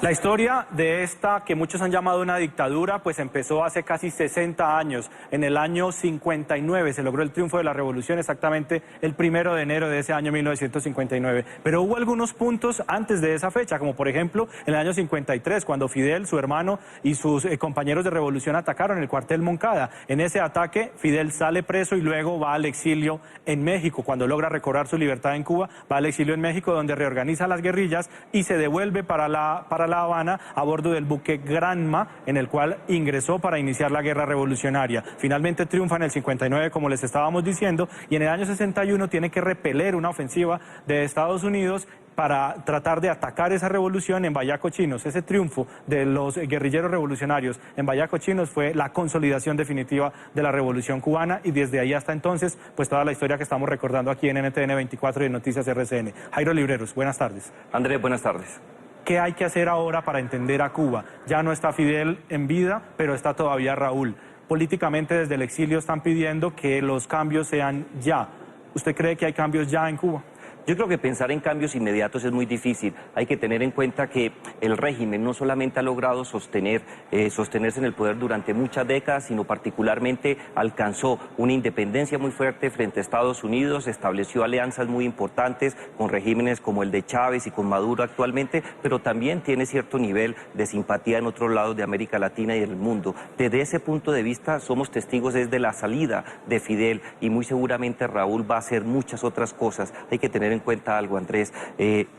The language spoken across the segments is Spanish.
La historia de esta, que muchos han llamado una dictadura, pues empezó hace casi 60 años. En el año 59 se logró el triunfo de la revolución, exactamente el 1 de enero de ese año 1959. Pero hubo algunos puntos antes de esa fecha, como por ejemplo en el año 53, cuando Fidel, su hermano y sus compañeros de revolución atacaron el cuartel Moncada. En ese ataque, Fidel sale preso y luego va al exilio en México. Cuando logra recobrar su libertad en Cuba, va al exilio en México, donde reorganiza las guerrillas y se devuelve para La Habana a bordo del buque Granma, en el cual ingresó para iniciar la guerra revolucionaria. Finalmente triunfa en el 59, como les estábamos diciendo, y en el año 61 tiene que repeler una ofensiva de Estados Unidos para tratar de atacar esa revolución en Bayaco-Chinos. Ese triunfo de los guerrilleros revolucionarios en Bayaco-Chinos fue la consolidación definitiva de la revolución cubana, y desde ahí hasta entonces, pues toda la historia que estamos recordando aquí en NTN 24 y en Noticias RCN. Jairo Libreros, buenas tardes. Andrés, buenas tardes. ¿Qué hay que hacer ahora para entender a Cuba? Ya no está Fidel en vida, pero está todavía Raúl. Políticamente desde el exilio están pidiendo que los cambios sean ya. ¿Usted cree que hay cambios ya en Cuba? Yo creo que pensar en cambios inmediatos es muy difícil. Hay que tener en cuenta que el régimen no solamente ha logrado sostenerse en el poder durante muchas décadas, sino particularmente alcanzó una independencia muy fuerte frente a Estados Unidos, estableció alianzas muy importantes con regímenes como el de Chávez y con Maduro actualmente, pero también tiene cierto nivel de simpatía en otros lados de América Latina y del mundo. Desde ese punto de vista somos testigos desde la salida de Fidel, y muy seguramente Raúl va a hacer muchas otras cosas. Hay que tener en cuenta algo, Andrés,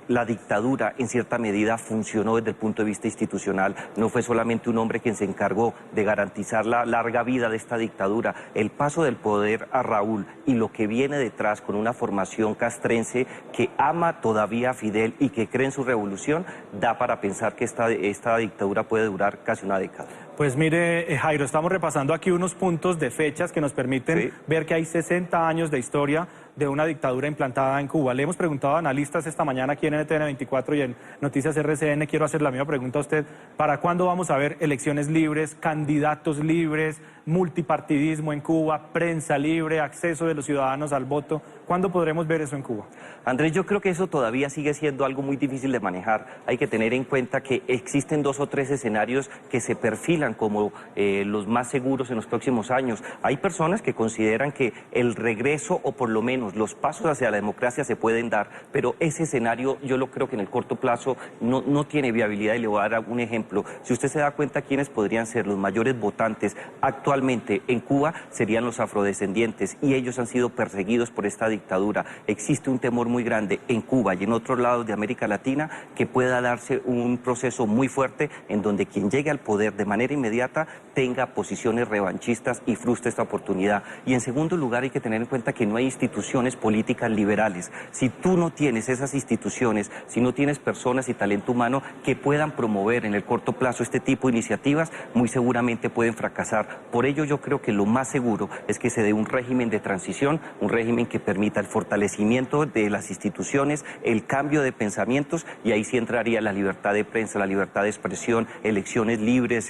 la dictadura en cierta medida funcionó desde el punto de vista institucional. No fue solamente un hombre quien se encargó de garantizar la larga vida de esta dictadura. El paso del poder a Raúl y lo que viene detrás con una formación castrense que ama todavía a Fidel y que cree en su revolución, da para pensar que esta dictadura puede durar casi una década. Pues mire, Jairo, estamos repasando aquí unos puntos de fechas que nos permiten ver que hay 60 años de historia de una dictadura implantada en Cuba. Le hemos preguntado a analistas esta mañana aquí en NTN 24 y en Noticias RCN. Quiero hacer la misma pregunta a usted. ¿Para cuándo vamos a ver elecciones libres, candidatos libres, multipartidismo en Cuba, prensa libre, acceso de los ciudadanos al voto? ¿Cuándo podremos ver eso en Cuba? Andrés, yo creo que eso todavía sigue siendo algo muy difícil de manejar. Hay que tener en cuenta que existen 2 o 3 escenarios que se perfilan como los más seguros en los próximos años. Hay personas que consideran que el regreso, o por lo menos los pasos hacia la democracia, se pueden dar, pero ese escenario yo lo creo que en el corto plazo no tiene viabilidad, y le voy a dar un ejemplo. Si usted se da cuenta quiénes podrían ser los mayores votantes actualmente en Cuba, serían los afrodescendientes, y ellos han sido perseguidos por esta dictadura. Existe un temor muy grande en Cuba y en otros lados de América Latina que pueda darse un proceso muy fuerte en donde quien llegue al poder de manera inmediata tenga posiciones revanchistas y frustre esta oportunidad. Y en segundo lugar, hay que tener en cuenta que no hay instituciones políticas liberales. Si tú no tienes esas instituciones, si no tienes personas y talento humano que puedan promover en el corto plazo este tipo de iniciativas, muy seguramente pueden fracasar. Por ello yo creo que lo más seguro es que se dé un régimen de transición, un régimen que permita el fortalecimiento de las instituciones, el cambio de pensamientos, y ahí sí entraría la libertad de prensa, la libertad de expresión, elecciones libres,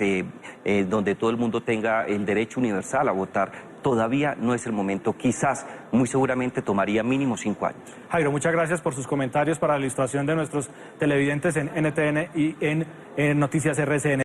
donde todo el mundo tenga el derecho universal a votar. Todavía no es el momento, quizás, muy seguramente tomaría mínimo 5 años. Jairo, muchas gracias por sus comentarios para la ilustración de nuestros televidentes en NTN y en Noticias RCN.